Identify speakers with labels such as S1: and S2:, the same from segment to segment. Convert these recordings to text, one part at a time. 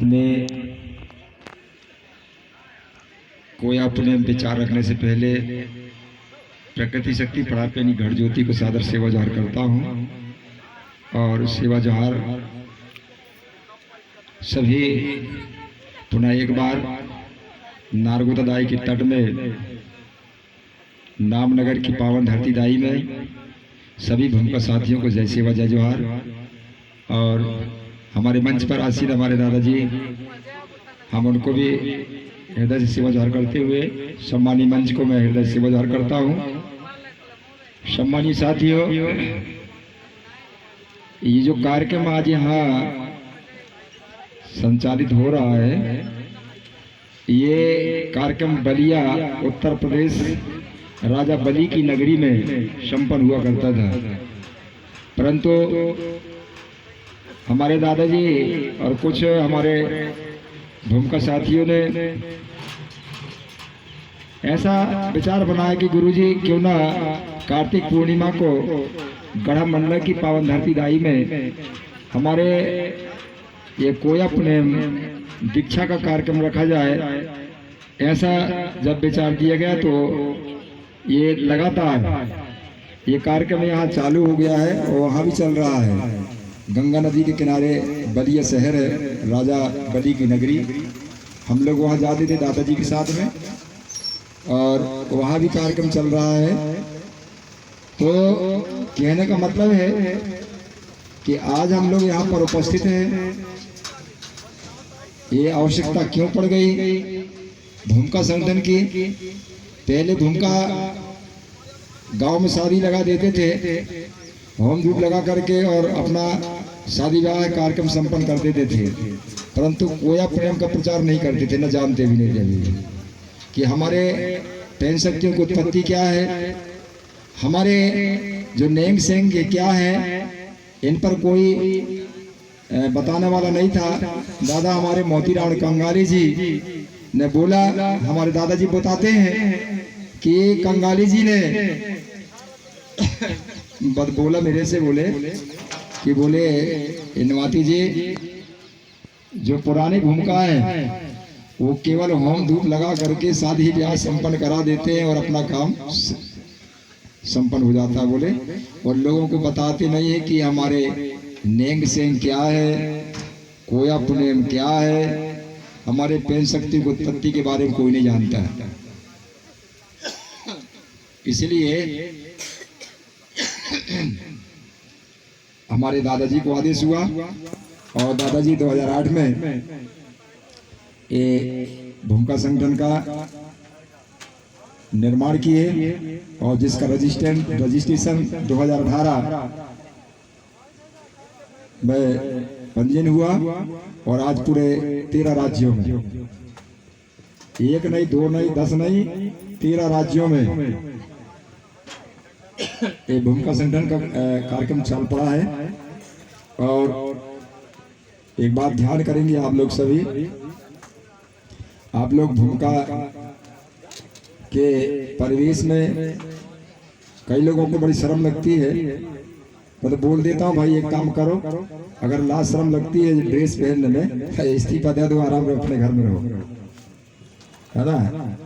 S1: आपने कोई अपने विचार रखने से पहले प्रकृति शक्ति परात्पनी घड़ ज्योति को सादर सेवा जोहार करता हूँ। और सेवा जोहार सभी पुनः एक बार नारगोदा दाई के तट में नामनगर की पावन धरती दाई में सभी भूमिका साथियों को जय सेवा जय जोहार। और हमारे मंच पर आसीन हमारे दादाजी, हम उनको भी हृदय से सेवा जोहार करते हुए सम्मानी मंच को मैं हृदय से सेवा जोहार करता हूँ। सम्मानी साथियों, ये जो कार्यक्रम आज यहाँ संचालित हो रहा है, ये कार्यक्रम बलिया उत्तर प्रदेश राजा बलि की नगरी में संपन्न हुआ करता था, परंतु हमारे दादाजी और कुछ हमारे भूमिका साथियों ने ऐसा विचार बनाया कि गुरुजी क्यों ना कार्तिक पूर्णिमा को गढ़ा मंडल की पावन धरती दाई में हमारे ये कोयप ने दीक्षा का कार्यक्रम रखा जाए। ऐसा जब विचार दिया गया तो ये लगातार ये कार्यक्रम यहाँ चालू हो गया है और वहाँ भी चल रहा है। गंगा नदी के किनारे बलिया शहर है, राजा बलि की नगरी। हम लोग वहाँ जाते थे दादाजी के साथ में और वहाँ भी कार्यक्रम चल रहा है। तो कहने का मतलब है कि आज हम लोग यहाँ पर उपस्थित हैं। ये आवश्यकता क्यों पड़ गई भूमिका संगठन की? पहले भूमिका गांव में शादी लगा देते थे, होम धूप लगा करके और अपना शादी विवाह कार्यक्रम संपन्न कर देते थे, परंतु कोया प्रेम का प्रचार नहीं करते थे, न जानते भी नहीं थे कि हमारे पैन शक्तियों की उत्पत्ति क्या है, हमारे जो नेंग सेंग क्या है, इन पर कोई बताने वाला नहीं था। दादा हमारे मोतीराम कंगाली जी ने बोला, हमारे दादाजी बताते हैं कि कंगाली जी ने बोला मेरे से, बोले कि बोले इनवाती जी जो पुरानी भूमिका है वो केवल होम धूप लगा करके शादी ब्याह संपन्न करा देते हैं और अपना काम संपन्न हो जाता है बोले, और लोगों को बताते नहीं है कि हमारे नेंग सेंग क्या है, कोया पुनेम क्या है, हमारे पेन शक्ति की उत्पत्ति के बारे में कोई नहीं जानता है। इसलिए हमारे दादाजी को आदेश हुआ और दादाजी 2008 में ये भूमिका संगठन का निर्माण किए और जिसका रजिस्ट्रेशन 2018 में पंजीयन हुआ और आज पूरे 13 राज्यों में, एक नहीं, दो नहीं, 10 नहीं, 13 राज्यों में ये भूमिका संगठन का कार्यक्रम चल पड़ा है। और एक बात ध्यान करेंगे आप लोग सभी, आप लोग भूमिका के परिवेश में कई लोगों को बड़ी शर्म लगती है, मैं तो बोल देता हूँ भाई एक काम करो, अगर लाज शर्म लगती है ड्रेस पहनने में, इस्तीफा दे दो, आराम से अपने घर में रहो, है ना।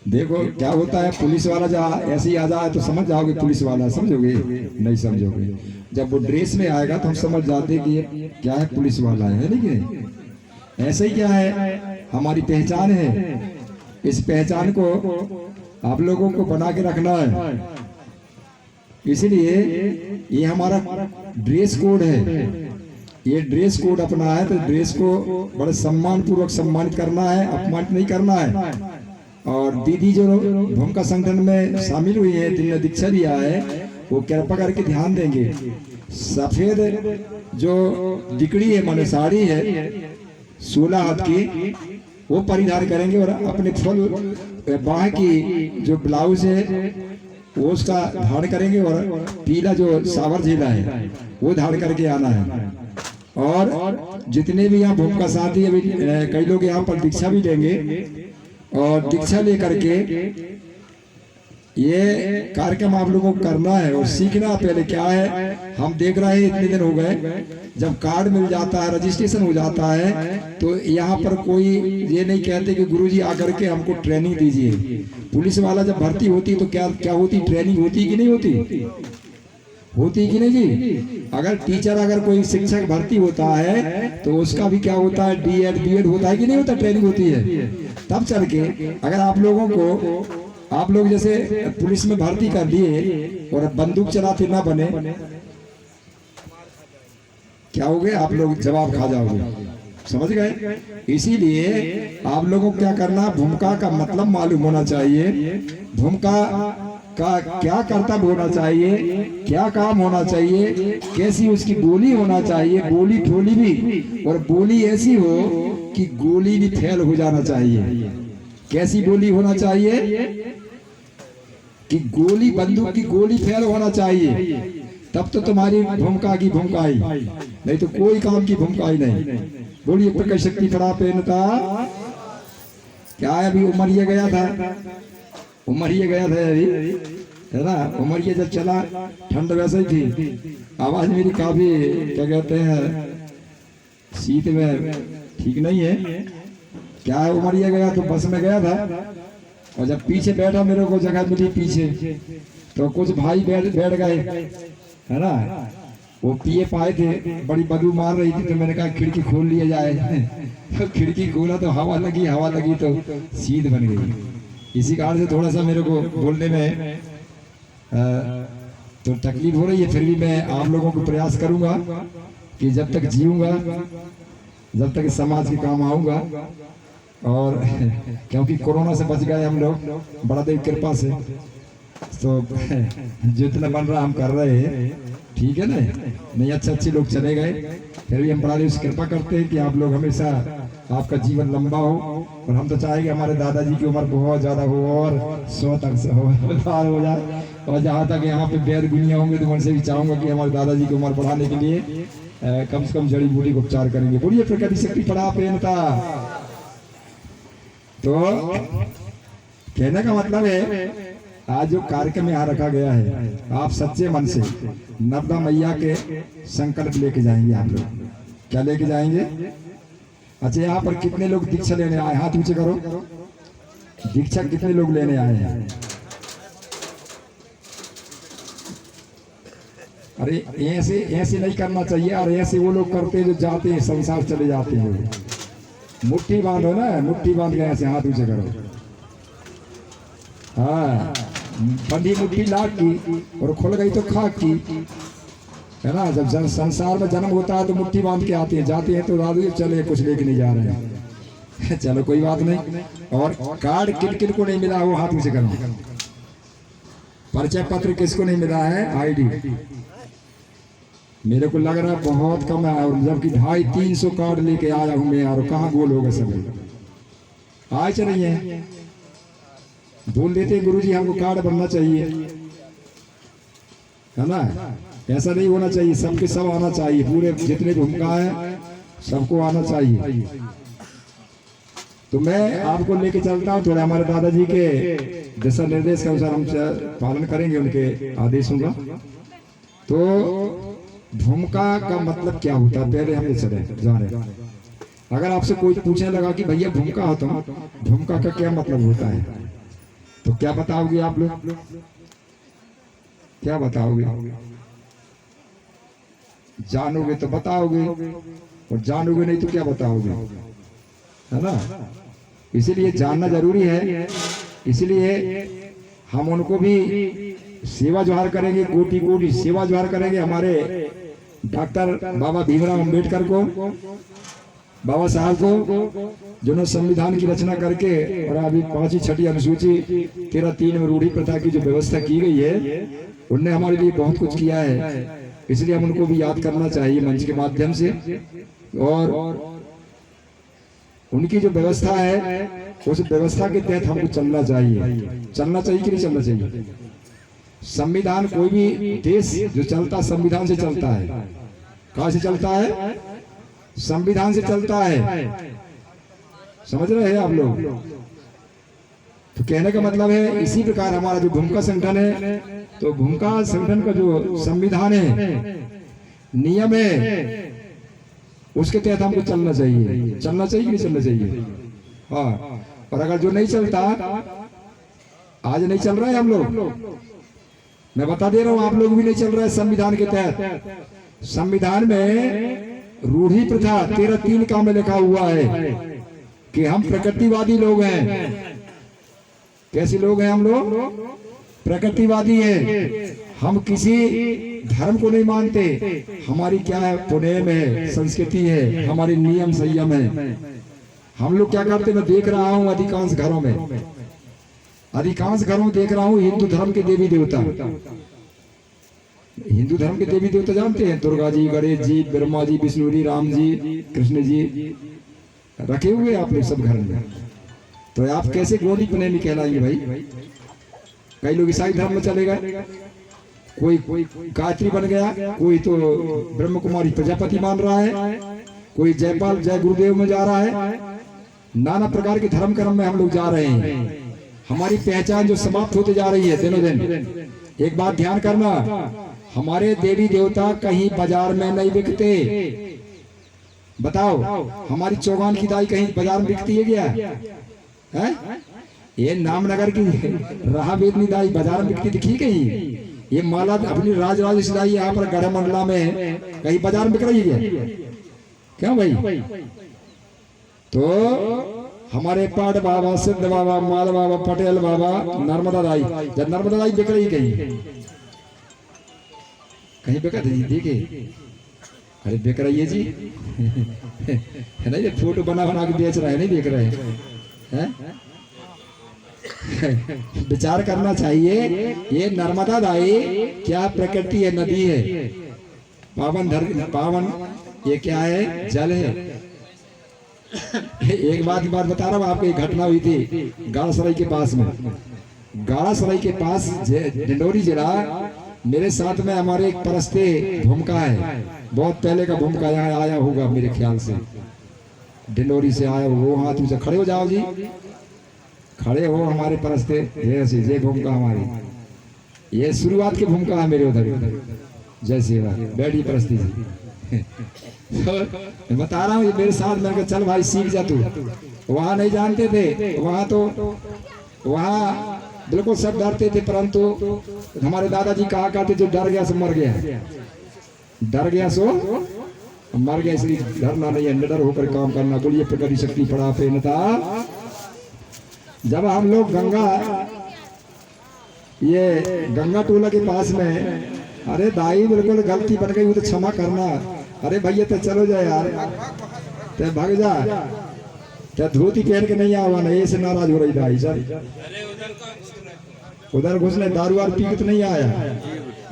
S1: देखो क्या होता है, पुलिस वाला जहाँ ऐसे ही आ जाए तो समझ जाओगे पुलिस वाला, समझोगे? नहीं समझोगे। जब वो ड्रेस में आएगा तो हम समझ जाते कि ये क्या है, पुलिस वाला है, नहीं? ऐसे ही क्या है, हमारी पहचान है, इस पहचान को आप लोगों को बना के रखना है। इसलिए ये हमारा ड्रेस कोड है, ये ड्रेस कोड अपना है तो ड्रेस को बड़े सम्मान पूर्वक सम्मानित करना है, अपमानित नहीं करना है। और दीदी जो भूमिका संगठन में शामिल हुई है, जिन्होंने दीक्षा लिया है, वो कृपा करके ध्यान देंगे, सफेद जो दिकड़ी है माने साड़ी है 16 हाथ की, वो परिधान करेंगे और अपने फुल बाह की जो ब्लाउज है वो उसका धारण करेंगे और पीला जो सावर झीला है वो धारण करके आना है। और जितने भी यहाँ भूमिका साथी अभी कई लोग यहाँ पर दीक्षा भी लेंगे और दीक्षा लेकर के ये कार्यक्रम आप लोगों को करना है और सीखना। पहले क्या है, हम देख रहे हैं इतने दिन हो गए, जब कार्ड मिल जाता है, रजिस्ट्रेशन हो जाता है, तो यहाँ पर कोई ये नहीं कहते कि गुरुजी आकर के हमको ट्रेनिंग दीजिए। पुलिस वाला जब भर्ती होती तो क्या क्या होती, ट्रेनिंग होती कि नहीं होती, होती कि नहीं जी। अगर टीचर, अगर कोई शिक्षक भर्ती होता है तो उसका भी क्या होता है, डीएड बीएड होता है कि नहीं होता, ट्रेनिंग होती है। तब चल के अगर आप लोगों को, आप लोग जैसे पुलिस में भर्ती कर दिए और बंदूक चलाते ना बने, क्या हो गए, आप लोग जवाब खा जाओगे, समझ गए। इसीलिए आप लोगों को क्या करना, भूमिका का मतलब मालूम होना चाहिए, भूमिका का क्या कर्तव्य होना चाहिए, क्या काम होना चाहिए, कैसी उसकी बोली होना चाहिए, बोली ठोली भी, और बोली ऐसी हो कि गोली भी फेल हो जाना चाहिए। कैसी बोली होना चाहिए कि गोली, बंदूक की गोली फेल होना चाहिए, तब तो तुम्हारी भूमिका की भूमिका ही, नहीं तो कोई काम की भूमिका ही नहीं। बोलिए प्रकट शक्ति खड़ा पेनता। क्या है, अभी उमरिया गया था, उमरिया गया था अभी, है ना। उमरिया जब चला, ठंड वैसे ही थी, आवाज मेरी काफी क्या कहते हैं, शीत में ठीक नहीं है। क्या है, उमरिया गया तो बस में गया था, और जब पीछे बैठा, मेरे को जगह मिली पीछे, तो कुछ भाई बैठ गए, है ना। वो पिए पाए थे, बड़ी बदबू मार रही थी, तो मैंने कहा खिड़की खोल लिया जाए। तो खिड़की खोला तो हवा लगी तो शीत बन गई। इसी कारण से थोड़ा सा मेरे को बोलने में तो तकलीफ हो रही है। फिर भी मैं आप लोगों को प्रयास करूंगा कि जब तक जीऊंगा, जब तक समाज के काम आऊंगा, और क्योंकि कोरोना से बच गए हम लोग बड़ा देव कृपा से, तो जितना बन रहा हम कर रहे हैं, ठीक है ना। नहीं, अच्छे लोग चले गए, फिर भी हम बड़ा देव कृपा करते हैं कि आप लोग हमेशा, आपका जीवन लंबा हो, और हम तो चाहेंगे हमारे दादाजी की उम्र बहुत ज्यादा हो और 100 तक से हो जाए। और जहाँ तक यहाँ पे वैद्य गुनिया होंगे तो उनसे भी चाहूंगा कि हमारे दादाजी की उम्र बढ़ाने के लिए कम से कम जड़ी बूटी को उपचार करेंगे। बोलिए प्रकृति शक्ति पड़ा पेनता। तो कहने का मतलब है, आज जो कार्यक्रम यहाँ रखा गया है, आप सच्चे मन से नर्मदा मैया के संकल्प लेके जाएंगे। आप लोग क्या लेके जाएंगे? अच्छा, यहाँ पर कितने लोग दीक्षा लेने आए, हाथ ऊंचे करो। दीक्षा कितने लोग लेने आए हैं? अरे ऐसे नहीं करना चाहिए, और ऐसे वो लोग करते हैं जो जाते हैं संसार चले जाते हैं। मुट्ठी बांधो ना, मुट्ठी बांध के ऐसे हाथ ऊंचे करो। हाँ, बंधी मुट्ठी लाख की और खुल गई तो खाक की, है ना। जब संसार में जन्म होता है तो मुट्ठी बांध के आते हैं, जाते हैं तो दादू चले कुछ लेके नहीं जा रहे हैं। चलो कोई बात नहीं। और कार्ड किन किन को नहीं मिला वो हाथ ऊंचे करो। परिचय पत्र किसको नहीं मिला है? आईडी मेरे को लग रहा है बहुत कम है, और जबकि 250-300 कार्ड लेके आया हूं मैं यार। कहाँ गोल होगा सब? आए चलिए बोल देते गुरुजी हमको कार्ड बनना चाहिए, है ना। ऐसा नहीं होना चाहिए, सबके सब आना चाहिए, पूरे जितने भूमिका है सबको आना चाहिए। तो मैं आपको लेके चलता हूँ थोड़ा, हमारे दादाजी के दिशा निर्देश के अनुसार हम पालन करेंगे उनके आदेशों का। तो भूमिका का मतलब क्या होता है, पहले हम चले जाने। अगर आपसे कोई पूछने लगा कि भैया भूमिका होता, भूमिका का क्या मतलब होता है, तो क्या बताओगे आप लोग? क्या बताओगे? जानोगे तो बताओगे, और जानोगे नहीं तो क्या बताओगे, है ना। इसीलिए जानना जरूरी है। इसलिए हम उनको भी सेवा जोहार करेंगे, कोटि कोटि सेवा जोहार करेंगे हमारे डॉक्टर बाबा भीमराव अंबेडकर को, बाबा साहब को, जिन्होंने संविधान की रचना करके और अभी 5वीं 6वीं अनुसूची 13(3) में रूढ़ी प्रथा की जो व्यवस्था की गई है, उनने हमारे लिए बहुत कुछ किया है। इसलिए हम उनको भी याद करना चाहिए मंच के माध्यम से। और उनकी जो व्यवस्था है, उस व्यवस्था के तहत हमको चलना चाहिए। चलना चाहिए कि नहीं चलना चाहिए? संविधान, कोई भी देश जो चलता संविधान से चलता है। कहां से चलता है? संविधान से चलता है। समझ रहे हैं आप लोग? तो कहने का मतलब है इसी प्रकार हमारा जो भूमिका संगठन है, तो भूमिका संगठन का जो संविधान है, नियम है, उसके तहत हमको चलना चाहिए। चलना चाहिए कि नहीं चलना चाहिए? हाँ। और अगर जो नहीं चलता, आज नहीं चल रहा है हम लोग, मैं बता दे रहा हूं, आप लोग भी नहीं चल रहे हैं संविधान के तहत। संविधान में रूढ़ी प्रथा 13(3) का में लिखा हुआ है कि हम प्रकृतिवादी लोग हैं। कैसे लोग हैं हम लोग? प्रकृतिवादी हैं। हम किसी धर्म को नहीं मानते। हमारी क्या है? पुण्य है, संस्कृति है, हमारे नियम संयम है। हम लोग क्या करते, मैं देख रहा हूं अधिकांश घरों में देख रहा हूं हिंदू धर्म के देवी देवता। हिंदू धर्म के देवी देवता जानते हैं? दुर्गा जी, गणेश जी, ब्रह्मा जी, विष्णु जी, राम जी, कृष्ण जी रखे हुए आप लोग सब घर में। तो आप कैसे गौरी प्रेमी कहलाएंगे भाई? कई लोग ईसाई धर्म में चले गए, कोई गायत्री बन गया, कोई तो ब्रह्म कुमारी प्रजापति मान रहा है, कोई जयपाल जय गुरुदेव में जा रहा है। नाना प्रकार के धर्म कर्म में हम लोग जा रहे हैं। हमारी पहचान जो समाप्त होते जा रही है दिनों दिन। एक बात ध्यान करना, हमारे देवी देवता कहीं बाजार में नहीं बिकते। बताओ, हमारी चौगान की दाई कहीं बाजार में बिकती है क्या? है? ये नामनगर की राहा वेदनी दाई बाजार में बिकती दिखी कहीं? ये माला अपनी राजराजेश्वरी दाई यहाँ पर गढ़ मंडला में कहीं बाजार में बिक रही है क्यों भाई? तो हमारे पाट बाबा, सिद्ध बाबा, माल बाबा, पटेल बाबा, नर्मदा दाई, जब नर्मदा दाई बिक रही कहीं बिका थी देखे? अरे बिक रही है जी है ना? ये फोटो बना बना के बेच रहा है, नहीं देख रहे हैं? विचार करना चाहिए। ये नर्मदा दाई क्या प्रकृति है? नदी है, पावन ये क्या है? जल है। एक बात बता रहा हूँ आपको, एक घटना हुई थी गाड़ासराय के पास में। गाड़ासराय के पास डिंडोरी जिला, मेरे साथ में हमारे एक परस्ते भूमिका है, बहुत पहले का भूमिका यहाँ आया होगा मेरे ख्याल से, डिंडोरी से आया वो। हाथ ऊंचा खड़े हो जाओ जी, खड़े हो हमारे परस्ते। जय भूमिका हमारी, ये शुरुआत की भूमिका है मेरे उधर। जय श्री राम, बैठी परस्ती जी। तो बता रहा हूँ, ये मेरे साथ, मैंने कहा चल भाई सीख जा तू। वहाँ नहीं जानते थे, वहाँ बिल्कुल सब डरते थे, परंतु हमारे दादाजी कहा करते जो डर गया सो मर गया, डर गया सो मर गया। इसलिए डरना नहीं है, निडर होकर काम करना। बोलिए प्रकृति शक्ति पड़ा पेनता। जब हम लोग ये गंगा टोला के पास में, अरे दाई बिल्कुल गलती बन गई, वो तो क्षमा करना। अरे भैया तो चलो जाए यार, ते भाग जा, ते धोती पहन के नहीं आवा ना, ऐसे नाराज हो रही दाई सर। उधर घुसने दारू वार पी के तो नहीं आया,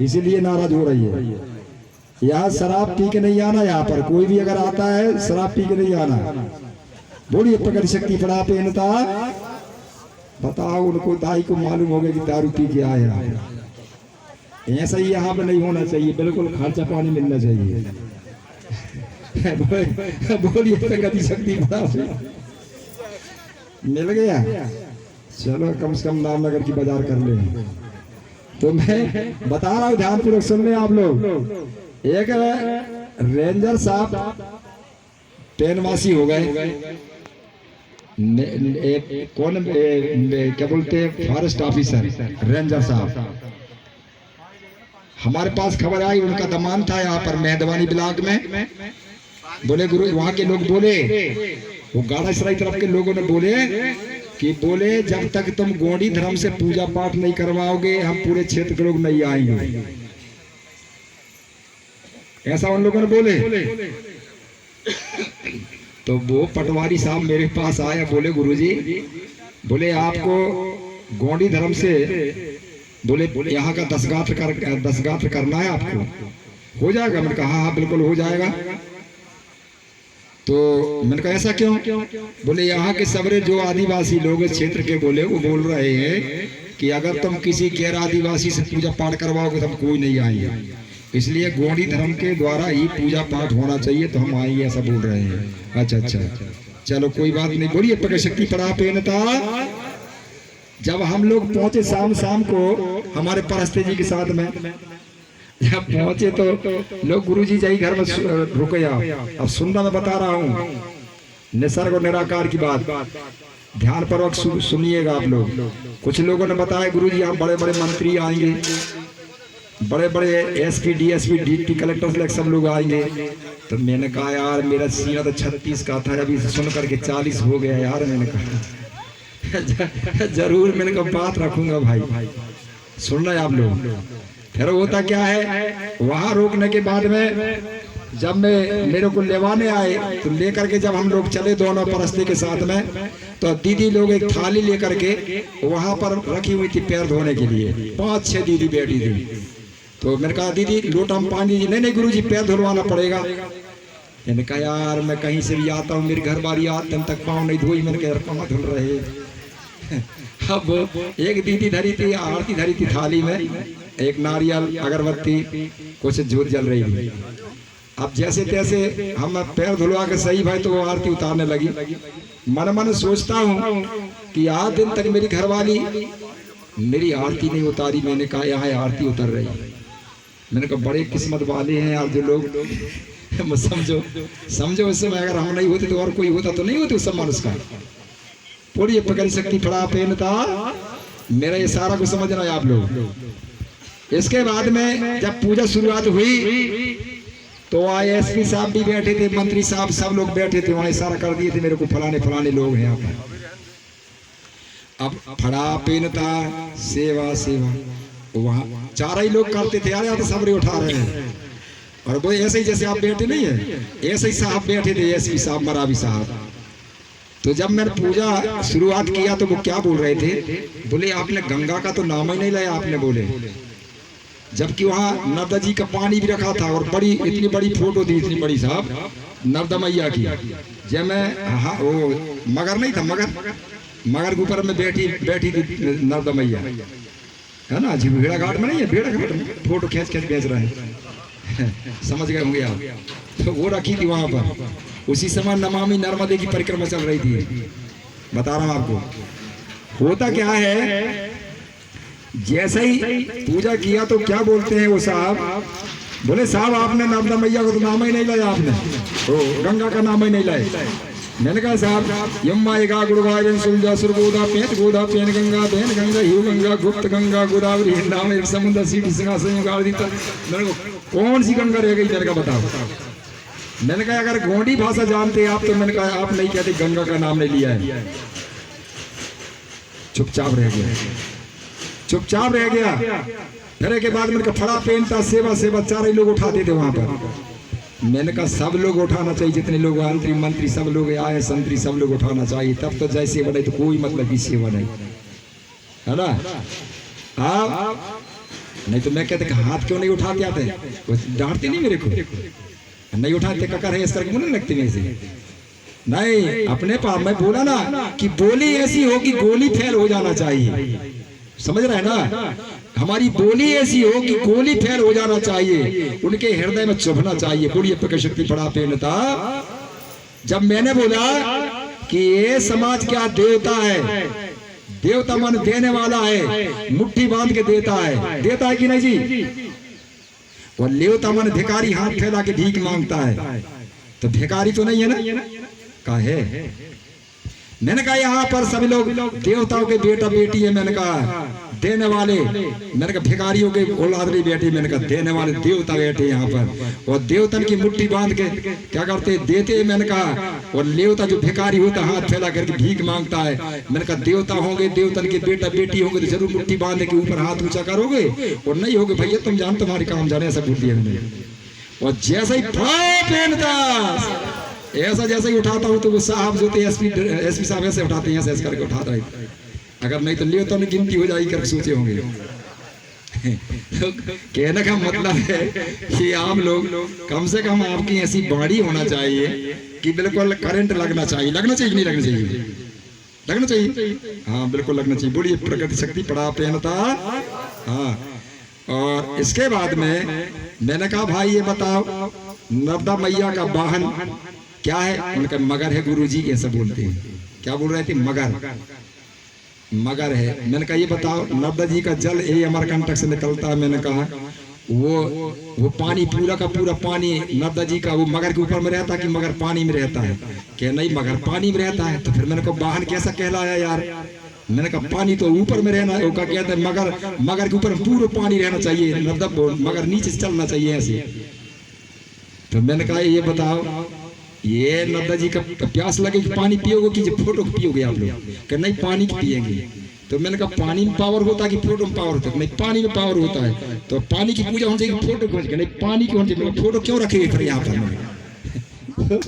S1: इसीलिए नाराज हो रही है। यहाँ शराब पी के नहीं आना, यहाँ पर कोई भी अगर आता है शराब पी के नहीं आना। बोलिए प्रकृति शक्ति पड़ा पेनता। बताओ, उनको दाई को मालूम हो गया कि दारू पी के आया। ऐसा ही यहाँ पर नहीं होना चाहिए, बिल्कुल खर्चा पानी मिलना चाहिए। बोलिए प्रकृति शक्ति बड़ा मिल गया। चलो कम से कम नामनगर की बाजार कर ले। तो मैं बता रहा हूँ, ध्यान पूर्वक सुन ले आप लोग। एक रेंजर साहब टेनवासी हो गए, कौन क्या बोलते हैं, फॉरेस्ट ऑफिसर रेंजर साहब। हमारे पास खबर आई, उनका दमान था यहाँ पर मेहदवानी ब्लॉक में। बोले गुरु, वहाँ के लोग बोले, वो गाड़ासराय तरफ के लोगों ने बोले कि जब तक तुम गौड़ी धर्म से पूजा पाठ नहीं करवाओगे, हम पूरे क्षेत्र के लोग नहीं आएंगे। ऐसा उन लोगों ने बोले। तो वो पटवारी साहब मेरे पास आया, बोले गुरुजी, बोले आपको गौड़ी धर्म से बोले यहाँ का दसगात्र करना है आपको, हो जाएगा? मैंने कहा हाँ बिल्कुल हो जाएगा। तो मैंने कहा ऐसा क्यों? बोले यहाँ के सबरे जो आदिवासी लोग क्षेत्र के बोले, वो बोल रहे हैं कि अगर तुम किसी गैर आदिवासी से पूजा पाठ करवाओगे तो हम कोई नहीं आएंगे, इसलिए गौड़ी धर्म के द्वारा ही पूजा पाठ होना चाहिए, तो हम आएंगे, ऐसा बोल रहे हैं। अच्छा, चलो कोई बात नहीं। बोलिए प्रकृति शक्ति पड़ा पेनता। जब हम लोग पहुंचे शाम को हमारे परस्ते जी के साथ में, जब पहुंचे तो लोग गुरुजी जाई घर में रुके आओ। अब सुनना मैं बता रहा हूँ निसर्ग और निराकार की बात, ध्यान पूर्वक सुनिएगा आप लोग। कुछ लोगों ने बताया गुरुजी हम बड़े बड़े मंत्री आएंगे, बड़े बड़े एसपी डीएसपी डीटी कलेक्टर सब लोग आएंगे। तो मैंने कहा यार मेरा सीना तो 36 का था, अभी सुन करके 40 हो गया यार। मैंने कहा जरूर, मैंने कहा बात रखूंगा भाई, सुनना है आप लोग। फिर होता क्या है, वहां रोकने के बाद में जब मेरे को लेवाने आए तो लेकर के जब हम लोग चले दोनों परस्ते के साथ में, तो दीदी लोग एक थाली लेकर के वहां पर रखी हुई थी पैर धोने के लिए। 5-6 दीदी बैठी थी। तो मैंने कहा दीदी लोटा में पानी दीजिए। नहीं गुरुजी पैर धुलवाना पड़ेगा। मैंने कहा यार मैं कहीं से भी आता हूँ, मेरी घर बारी आते तक पाँव नहीं धोई। मैंने कहा यार पाँव धुल रहे। अब एक दीदी धरी थी, आरती धरी थी थाली में, एक नारियल अगरबत्ती कुछ जोत जल रही थी। अब जैसे तैसे हम पैर धुलवा के सही भाई तो वो आरती उतारने लगी। मन मन सोचता हूँ कि आज दिन तक मेरी घरवाली मेरी आरती नहीं उतारी। मैंने कहा यहाँ आरती उतर रही। मैंने कहा बड़े किस्मत वाले हैं यार जो लोग समझो उस समय अगर हम नहीं होते तो और कोई होता तो नहीं होते उस समय उसका पूरी पकड़ शक्ति फड़ा पहनता। मेरा ये सारा कुछ समझना है आप लोग। इसके बाद में जब पूजा शुरुआत हुई तो एसपी साहब भी बैठे थे, मंत्री साहब सब लोग बैठे थे। वहां इशारा कर दिए थे मेरे को फलाने फलाने लोग हैं यहाँ पर। अब फड़ा पेनता सेवा सेवा वहां चार ही लोग करते थे। यार तो सबरे उठा रहे हैं और वो ऐसे ही जैसे आप बैठे नहीं है ऐसे ही साहब बैठे थे, एसपी साहब मरावी साहब। तो जब मैंने पूजा शुरुआत किया तो वो क्या बोल रहे थे, बोले आपने गंगा का तो नाम ही नहीं लिया आपने। बोले जबकि वहाँ नर्मदा जी का पानी भी रखा था और बड़ी इतनी बड़ी फोटो थी, इतनी बड़ी साहब नर्मदा मैया की। जब मैं वो मगर नहीं था, मगर के ऊपर में बैठी थी नर्मदा मैया, है ना जी। भेड़ा घाट में नहीं है, भेड़ा घाट में फोटो खींच बेच रहे हैं समझ गए होंगे आप। तो वो रखी थी वहां पर। उसी समय नमामि नर्मदे की परिक्रमा चल रही थी। बता रहा हूं आपको। होता क्या है, जैसे ही पूजा किया तो क्या बोलते हैं वो साहब, बोले साहब आपने नर्मदा मैया को तो नाम ही नहीं लाया, आपने ओ गंगा का नाम ही नहीं लाया। मैंने कहा साहब यम्मा एका गुड़गायन सुलजा सुरगोदा पेट गोदा पेन गंगा बहन गंगा हिव गंगा गुप्त गंगा गोदावरी नाम एक समुद्र सीटी सिंहासन गाड़ दी। मैंने को कौन सी गंगा रह गई, मेरे का बताओ। मैंने कहा अगर गोंडी भाषा जानते आप तो मैंने कहा आप नहीं कहते गंगा का नाम नहीं लिया है। चुपचाप रह गया, चुपचाप रह गया। फिर के बाद मैंने फड़ा पेनता सेवा सेवा चार लोग उठाते थे वहां पर। मैंने कहा सब लोग उठाना चाहिए, जितने लोग मंत्री मंत्री सब लोग आए संतरी सब लोग उठाना चाहिए, तब तो जैसे बने तो कोई मतलब की सेवा नहीं, है ना। आप नहीं तो मैं कहते हाथ क्यों नहीं उठाते आते, डांटते नहीं मेरे को, नहीं उठाते ककर है इस तरह मुझे लगती नहीं से नहीं। अपने पाप में बोला ना कि बोली ऐसी हो कि गोली फेल हो जाना चाहिए, समझ रहे हैं ना। हमारी बोली ऐसी हो कि गोली फेल हो जाना चाहिए, उनके हृदय में चुभना चाहिए। बोलिए प्रकट शक्ति बड़ा पेनता। जब मैंने बोला कि ये समाज क्या देवता है, देवता मन देने वाला है, मुट्ठी बांध के देता है कि नहीं जी। और लेवता मन भिखारी हाथ फैला के भीख मांगता है, तो भिखारी तो नहीं है ना, काहे। मैंने कहा यहाँ पर सभी लोग देवताओं के बेटा बेटी है, मैंने कहा देने वाले, मैंने कहा भिखारियों के औलाद नहीं बेटी, मैंने कहा देने वाले देवता बैठे यहाँ पर। और देवतन की मुट्ठी बांध के क्या करते देते, मैंने कहा। और लेवता जो भिखारी होता हाथ फैला करके भीख मांगता है, मैंने कहा देवता होंगे देवतन के बेटा बेटी होंगे तो जरूर मुट्ठी बांध के ऊपर हाथ ऊंचा करोगे, और नहीं होगे भैया तुम जान तुम्हारे काम जाने, ऐसा बोल दिया। और जैसे ही ऐसा जैसे ही उठाता हूँ तो वो साहब जो थे एसपी साहब ऐसे उठाते हैं, ऐसे करके उठाता है। अगर नहीं तो लियो तो गिनती हो जाएगी करके सोचे होंगे। तो कहने का मतलब है कि आप लोग कम से कम आपकी ऐसी बॉडी होना चाहिए कि बिल्कुल करंट लगना चाहिए। लगना चाहिए नहीं लगना चाहिए, लगना चाहिए, हाँ बिल्कुल लगना चाहिए। बोलिए प्रकृति शक्ति पड़ा पहनता। हाँ, और इसके बाद में मैंने कहा भाई ये बताओ नर्मदा मैया का वाहन क्या है। उनका मगर है गुरुजी, ऐसा बोलते हैं। क्या बोल रहे थे, मगर। मगर है। मैंने कहा ये बताओ नर्मदा जी का जल ये अमरकंटक से निकलता है, मैंने कहा वो पानी पूरा का पूरा पानी नर्मदा जी का वो मगर के ऊपर में रहता है कि मगर पानी में रहता है? कि नहीं मगर पानी में रहता है। तो फिर मैंने कहा वाहन कैसा कहलाया यार? मैंने कहा पानी तो ऊपर में रहना है। वो कहते हैं मगर के ऊपर पूरा पानी रहना चाहिए, नर्मदा मगर नीचे से चलना चाहिए ऐसे। तो मैंने कहा ये बताओ ये नर्मदा जी का प्यास लगे कि पानी पियोगे कि फोटो पियोगे आप लोग? कि नहीं पानी की पियेंगे। तो मैंने कहा पानी में पावर होता है कि फोटो में पावर होता है? नहीं पानी में पावर होता है। तो पानी की पूजा होनी चाहिए, फोटो की? नहीं पानी की होनी चाहिए। फोटो क्यों रखेगी फिर यहाँ पर?